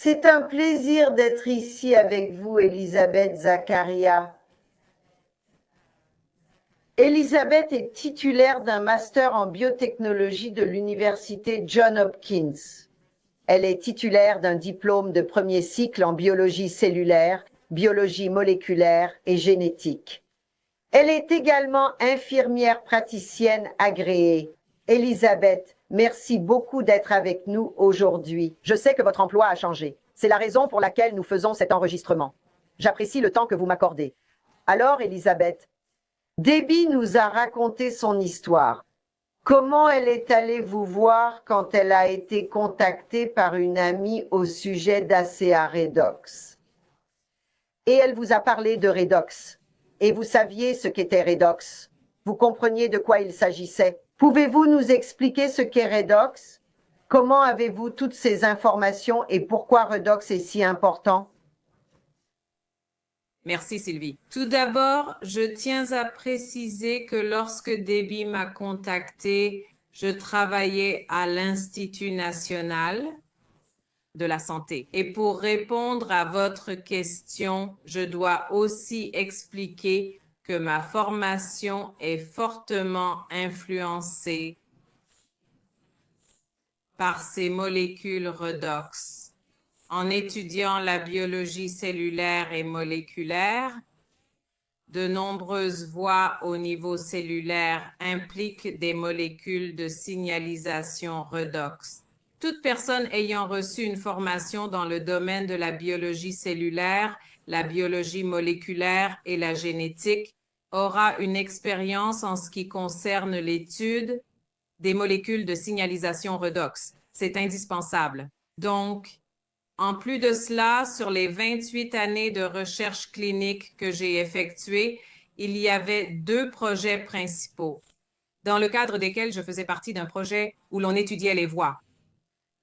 C'est un plaisir d'être ici avec vous, Elisabeth Zakaria. Elisabeth est titulaire d'un master en biotechnologie de l'université Johns Hopkins. Elle est titulaire d'un diplôme de premier cycle en biologie cellulaire, biologie moléculaire et génétique. Elle est également infirmière praticienne agréée. Elisabeth, merci beaucoup d'être avec nous aujourd'hui. Je sais que votre emploi a changé. C'est la raison pour laquelle nous faisons cet enregistrement. J'apprécie le temps que vous m'accordez. Alors, Elisabeth, Debbie nous a raconté son histoire. Comment elle est allée vous voir quand elle a été contactée par une amie au sujet d'ACA Redox. Et elle vous a parlé de Redox. Et vous saviez ce qu'était Redox. Vous compreniez de quoi il s'agissait. Pouvez-vous nous expliquer ce qu'est Redox? Comment avez-vous toutes ces informations et pourquoi Redox est si important? Merci Sylvie. Tout d'abord, je tiens à préciser que lorsque Debbie m'a contactée, je travaillais à l'Institut national de la santé. Et pour répondre à votre question, je dois aussi expliquer que ma formation est fortement influencée par ces molécules redox. En étudiant la biologie cellulaire et moléculaire, de nombreuses voies au niveau cellulaire impliquent des molécules de signalisation redox. Toute personne ayant reçu une formation dans le domaine de la biologie cellulaire, la biologie moléculaire et la génétique aura une expérience en ce qui concerne l'étude des molécules de signalisation redox. C'est indispensable. Donc, en plus de cela, sur les 28 années de recherche clinique que j'ai effectuées, il y avait 2 projets principaux, dans le cadre desquels je faisais partie d'un projet où l'on étudiait les voies,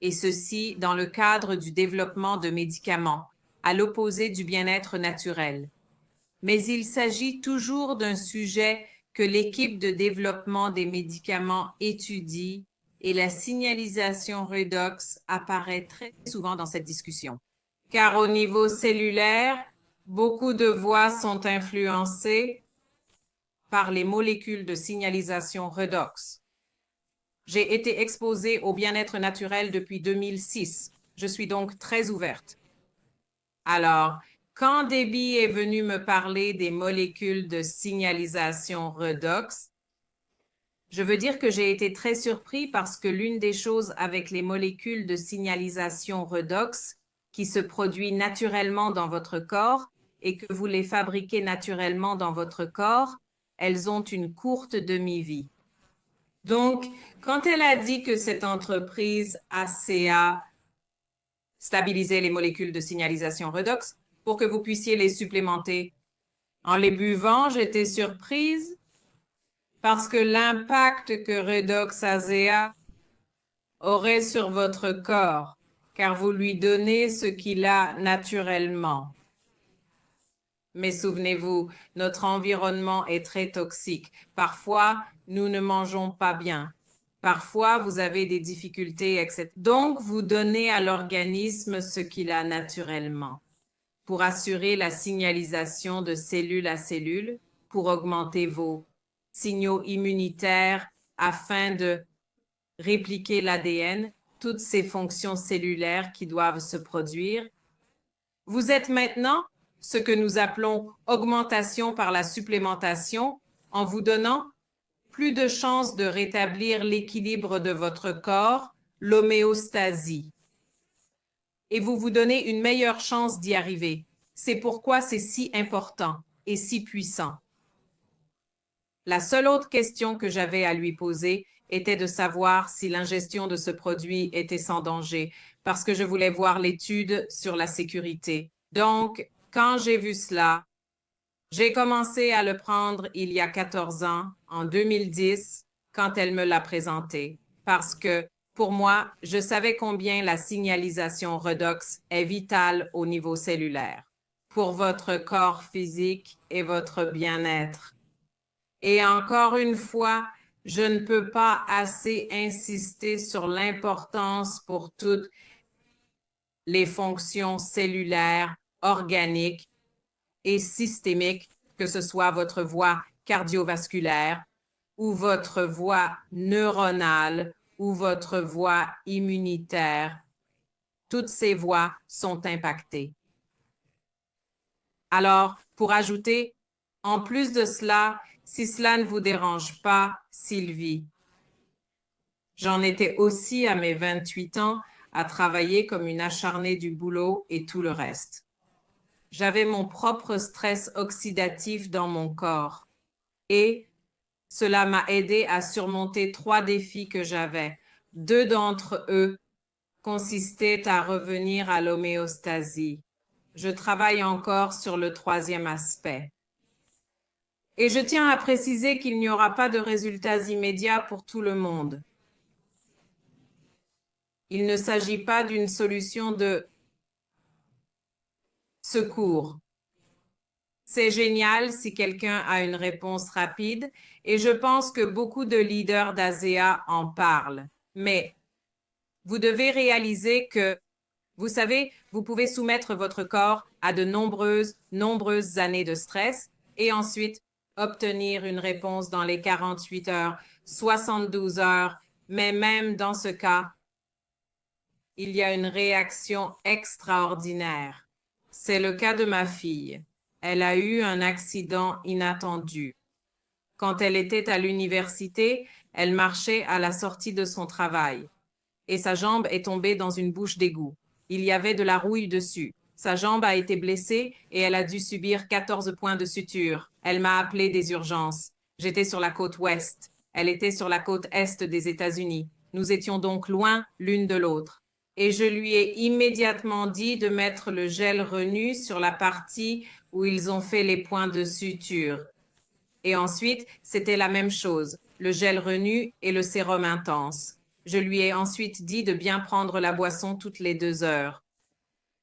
et ceci dans le cadre du développement de médicaments, à l'opposé du bien-être naturel. Mais il s'agit toujours d'un sujet que l'équipe de développement des médicaments étudie et la signalisation redox apparaît très souvent dans cette discussion. Car au niveau cellulaire, beaucoup de voies sont influencées par les molécules de signalisation redox. J'ai été exposée au bien-être naturel depuis 2006. Je suis donc très ouverte. Alors, quand Debbie est venue me parler des molécules de signalisation redox, je veux dire que j'ai été très surpris parce que l'une des choses avec les molécules de signalisation redox qui se produit naturellement dans votre corps et que vous les fabriquez naturellement dans votre corps, elles ont une courte demi-vie. Donc, quand elle a dit que cette entreprise ACA stabilisait les molécules de signalisation redox pour que vous puissiez les supplémenter, en les buvant, j'étais surprise parce que l'impact que Redox ASEA aurait sur votre corps, car vous lui donnez ce qu'il a naturellement. Mais souvenez-vous, notre environnement est très toxique. Parfois, nous ne mangeons pas bien. Parfois, vous avez des difficultés, etc. Donc, vous donnez à l'organisme ce qu'il a naturellement pour assurer la signalisation de cellule à cellule, pour augmenter vos signaux immunitaires afin de répliquer l'ADN, toutes ces fonctions cellulaires qui doivent se produire. Vous êtes maintenant ce que nous appelons augmentation par la supplémentation en vous donnant plus de chances de rétablir l'équilibre de votre corps, l'homéostasie. Et vous vous donnez une meilleure chance d'y arriver. C'est pourquoi c'est si important et si puissant. La seule autre question que j'avais à lui poser était de savoir si l'ingestion de ce produit était sans danger, parce que je voulais voir l'étude sur la sécurité. Donc, quand j'ai vu cela, j'ai commencé à le prendre il y a 14 ans, en 2010, quand elle me l'a présenté, parce que pour moi, je savais combien la signalisation redox est vitale au niveau cellulaire, pour votre corps physique et votre bien-être. Et encore une fois, je ne peux pas assez insister sur l'importance pour toutes les fonctions cellulaires, organiques et systémiques, que ce soit votre voie cardiovasculaire ou votre voie neuronale ou votre voie immunitaire. Toutes ces voies sont impactées. Alors, pour ajouter, en plus de cela, si cela ne vous dérange pas, Sylvie, j'en étais aussi à mes 28 ans à travailler comme une acharnée du boulot et tout le reste. J'avais mon propre stress oxydatif dans mon corps et cela m'a aidé à surmonter 3 défis que j'avais. 2 d'entre eux consistaient à revenir à l'homéostasie. Je travaille encore sur le 3e aspect. Et je tiens à préciser qu'il n'y aura pas de résultats immédiats pour tout le monde. Il ne s'agit pas d'une solution de secours. C'est génial si quelqu'un a une réponse rapide et je pense que beaucoup de leaders d'ASEA en parlent. Mais vous devez réaliser que, vous savez, vous pouvez soumettre votre corps à de nombreuses années de stress et ensuite obtenir une réponse dans les 48 heures, 72 heures, mais même dans ce cas, il y a une réaction extraordinaire. C'est le cas de ma fille. Elle a eu un accident inattendu. Quand elle était à l'université, elle marchait à la sortie de son travail et sa jambe est tombée dans une bouche d'égout. Il y avait de la rouille dessus. Sa jambe a été blessée et elle a dû subir 14 points de suture. Elle m'a appelé des urgences. J'étais sur la côte ouest. Elle était sur la côte est des États-Unis. Nous étions donc loin l'une de l'autre. Et je lui ai immédiatement dit de mettre le gel Renu sur la partie où ils ont fait les points de suture. Et ensuite, c'était la même chose, le gel Renu et le sérum intense. Je lui ai ensuite dit de bien prendre la boisson toutes les 2 heures.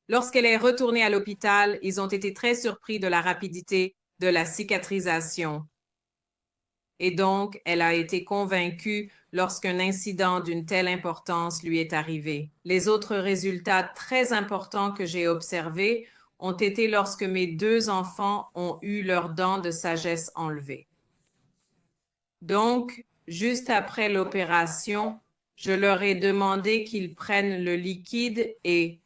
Lorsqu'elle est retournée à l'hôpital, ils ont été très surpris de la rapidité de la cicatrisation. Et donc, elle a été convaincue lorsqu'un incident d'une telle importance lui est arrivé. Les autres résultats très importants que j'ai observés ont été lorsque mes 2 enfants ont eu leurs dents de sagesse enlevées. Donc, juste après l'opération, je leur ai demandé qu'ils prennent le liquide et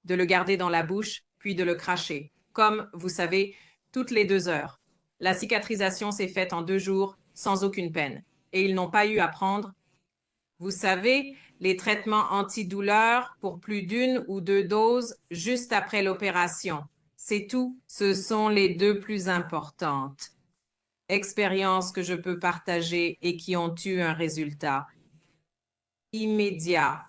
de le garder dans la bouche, puis de le cracher, comme vous savez, toutes les 2 heures. La cicatrisation s'est faite en 2 jours, sans aucune peine, et ils n'ont pas eu à prendre, vous savez, les traitements antidouleurs pour plus d'1 ou 2 doses juste après l'opération. C'est tout. Ce sont les 2 plus importantes expériences que je peux partager et qui ont eu un résultat immédiat.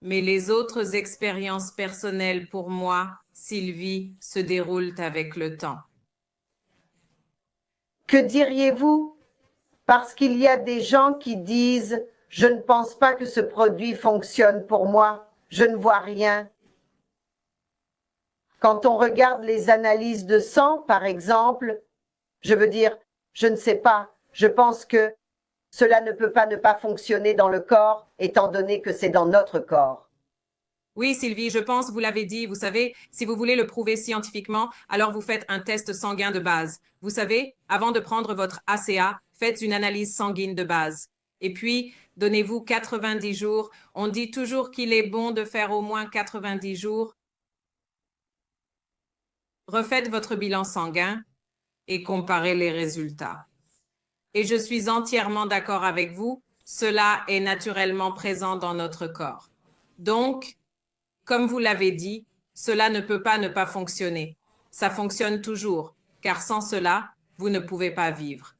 Mais les autres expériences personnelles pour moi, Sylvie, se déroulent avec le temps. Que diriez-vous? Parce qu'il y a des gens qui disent « Je ne pense pas que ce produit fonctionne pour moi, je ne vois rien ». Quand on regarde les analyses de sang, par exemple, je veux dire, je ne sais pas, je pense que cela ne peut pas ne pas fonctionner dans le corps, étant donné que c'est dans notre corps. Oui, Sylvie, je pense, vous l'avez dit, vous savez, si vous voulez le prouver scientifiquement, alors vous faites un test sanguin de base. Vous savez, avant de prendre votre ACA, faites une analyse sanguine de base. Et puis, donnez-vous 90 jours. On dit toujours qu'il est bon de faire au moins 90 jours. Refaites votre bilan sanguin et comparez les résultats. Et je suis entièrement d'accord avec vous, cela est naturellement présent dans notre corps. Donc, comme vous l'avez dit, cela ne peut pas ne pas fonctionner. Ça fonctionne toujours, car sans cela, vous ne pouvez pas vivre.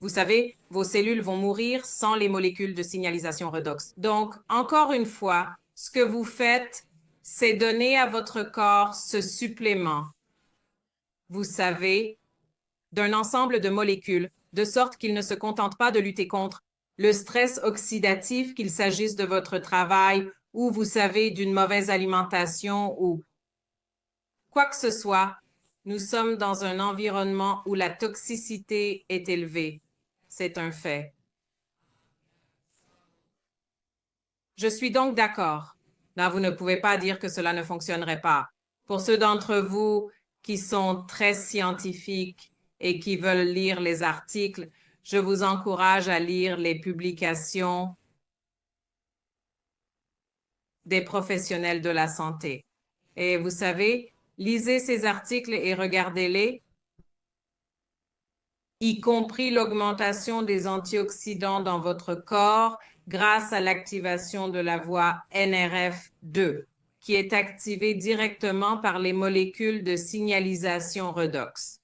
Vous savez, vos cellules vont mourir sans les molécules de signalisation redox. Donc, encore une fois, ce que vous faites, c'est donner à votre corps ce supplément. Vous savez, d'un ensemble de molécules, de sorte qu'il ne se contente pas de lutter contre le stress oxydatif, qu'il s'agisse de votre travail ou, vous savez, d'une mauvaise alimentation ou quoi que ce soit. Nous sommes dans un environnement où la toxicité est élevée. C'est un fait. Je suis donc d'accord. Non, vous ne pouvez pas dire que cela ne fonctionnerait pas. Pour ceux d'entre vous qui sont très scientifiques et qui veulent lire les articles, je vous encourage à lire les publications des professionnels de la santé. Et vous savez, lisez ces articles et regardez-les, y compris l'augmentation des antioxydants dans votre corps grâce à l'activation de la voie NRF2, qui est activée directement par les molécules de signalisation redox.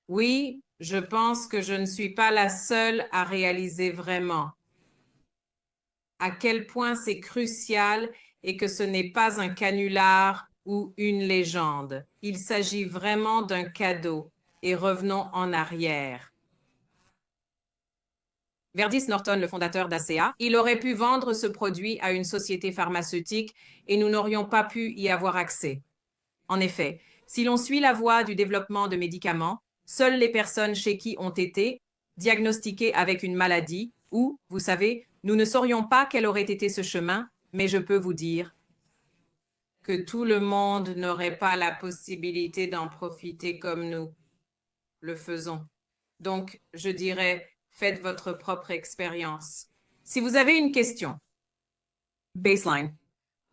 Oui, je pense que je ne suis pas la seule à réaliser vraiment à quel point c'est crucial et que ce n'est pas un canular ou une légende. Il s'agit vraiment d'un cadeau. Et revenons en arrière. Verdis Norton, le fondateur d'ACEA, il aurait pu vendre ce produit à une société pharmaceutique et nous n'aurions pas pu y avoir accès. En effet, si l'on suit la voie du développement de médicaments, seules les personnes chez qui ont été diagnostiquées avec une maladie ou, vous savez, nous ne saurions pas quel aurait été ce chemin, mais je peux vous dire que tout le monde n'aurait pas la possibilité d'en profiter comme nous le faisons. Donc, je dirais, faites votre propre expérience. Si vous avez une question, baseline.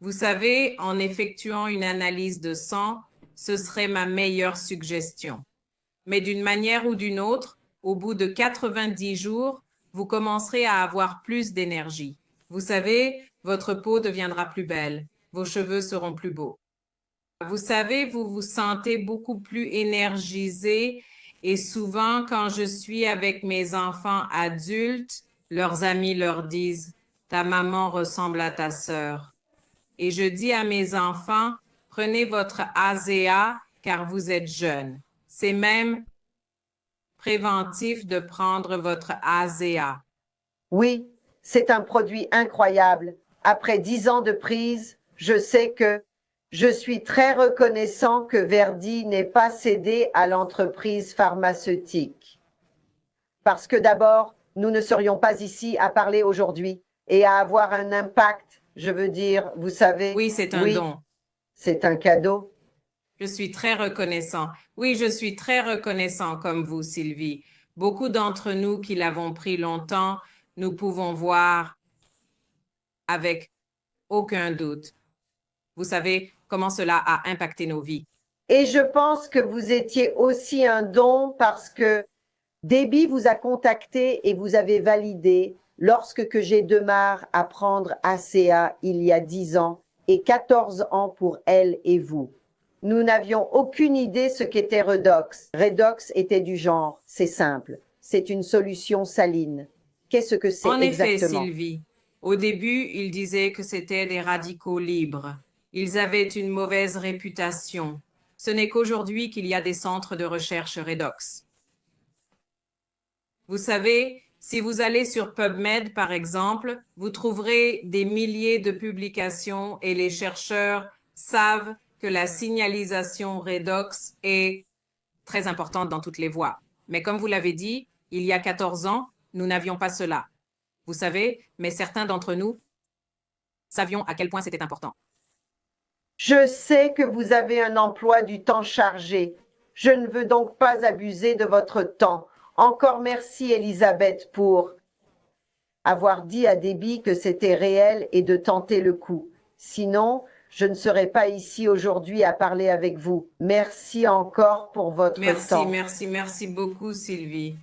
Vous savez, en effectuant une analyse de sang, ce serait ma meilleure suggestion. Mais d'une manière ou d'une autre, au bout de 90 jours, vous commencerez à avoir plus d'énergie. Vous savez, votre peau deviendra plus belle, vos cheveux seront plus beaux. Vous savez, vous vous sentez beaucoup plus énergisé et souvent, quand je suis avec mes enfants adultes, leurs amis leur disent, ta maman ressemble à ta sœur. Et je dis à mes enfants, prenez votre ASEA car vous êtes jeunes. C'est même préventif de prendre votre ASEA. Oui, c'est un produit incroyable. Après 10 ans de prise, je sais que je suis très reconnaissant que Verdi n'ait pas cédé à l'entreprise pharmaceutique. Parce que d'abord, nous ne serions pas ici à parler aujourd'hui et à avoir un impact. Je veux dire, vous savez, Oui, c'est un oui, don. c'est un cadeau. Je suis très reconnaissant. Oui, je suis très reconnaissant comme vous, Sylvie. Beaucoup d'entre nous qui l'avons pris longtemps, nous pouvons voir avec aucun doute. Vous savez comment cela a impacté nos vies. Et je pense que vous étiez aussi un don parce que Debbie vous a contacté et vous avez validé lorsque que j'ai démarré à prendre ACA il y a 10 ans et 14 ans pour elle et vous. Nous n'avions aucune idée ce qu'était Redox. Redox était du genre, c'est simple, c'est une solution saline. Qu'est-ce que c'est En effet, exactement? Sylvie, au début, ils disaient que c'était des radicaux libres. Ils avaient une mauvaise réputation. Ce n'est qu'aujourd'hui qu'il y a des centres de recherche redox. Vous savez, si vous allez sur PubMed, par exemple, vous trouverez des milliers de publications et les chercheurs savent que la signalisation redox est très importante dans toutes les voies. Mais comme vous l'avez dit, il y a 14 ans, nous n'avions pas cela. Vous savez, mais certains d'entre nous savions à quel point c'était important. Je sais que vous avez un emploi du temps chargé. Je ne veux donc pas abuser de votre temps. Encore merci, Elisabeth, pour avoir dit à Debbie que c'était réel et de tenter le coup. Sinon, je ne serais pas ici aujourd'hui à parler avec vous. Merci encore pour votre Merci, temps. merci, merci beaucoup, Sylvie.